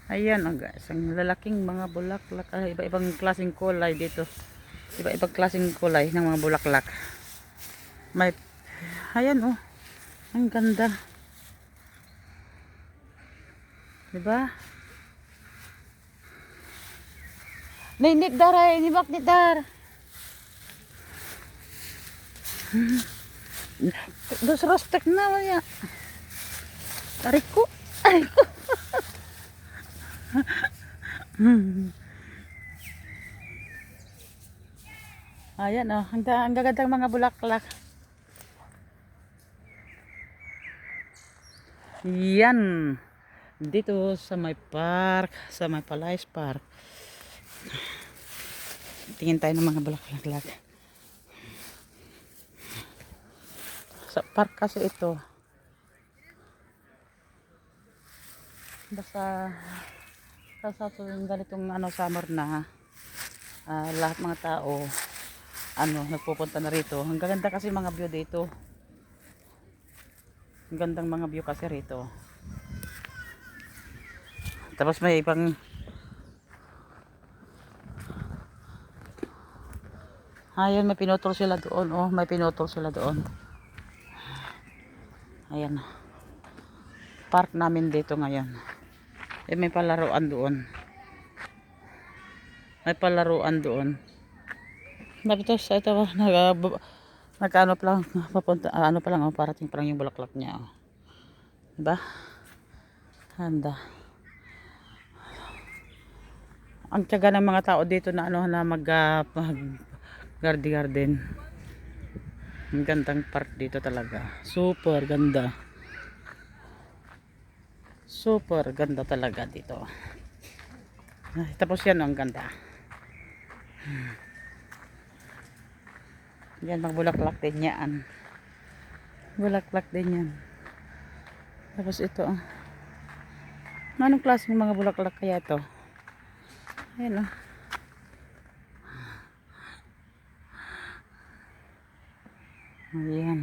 Ayan oh guys, ang lalaking mga bulaklak. Iba-ibang klaseng kulay dito. Iba-ibang klaseng kulay ng mga bulaklak. May, ayan oh, ang ganda. Diba? Nainik daray, nibak ni dar. Dos rostek na wala. Ariko. Ariko. Ayan oh, ang gagandang mga bulaklak. Yan. Dito sa may park, sa may Palais Park. Tingin tayo ng mga bulaklak. Sa park kasi ito. Basta sa ganitong summer na lahat mga tao nagpupunta na rito. Ang ganda kasi mga view dito. Ang gandang mga view kasi rito. Tapos may ibang ayun, may pinutol sila doon. Oh, may pinutol sila doon. Ayan. Park namin dito ngayon. May palaruan doon. May palaruan doon. Tapos ito nagano pa lang papunta pa lang parating pa lang yung bulaklak niya. Oh. Diba? Handa. Ang tiyaga ng mga tao dito na na mag garden. Ang gandang park dito talaga. Super ganda. Super ganda talaga dito. Ay, tapos yan ang ganda. Yan magbulaklak din yan. Bulaklak din yan. Tapos ito anong klaseng mga bulaklak kaya ito? Ayan oh. Ayan.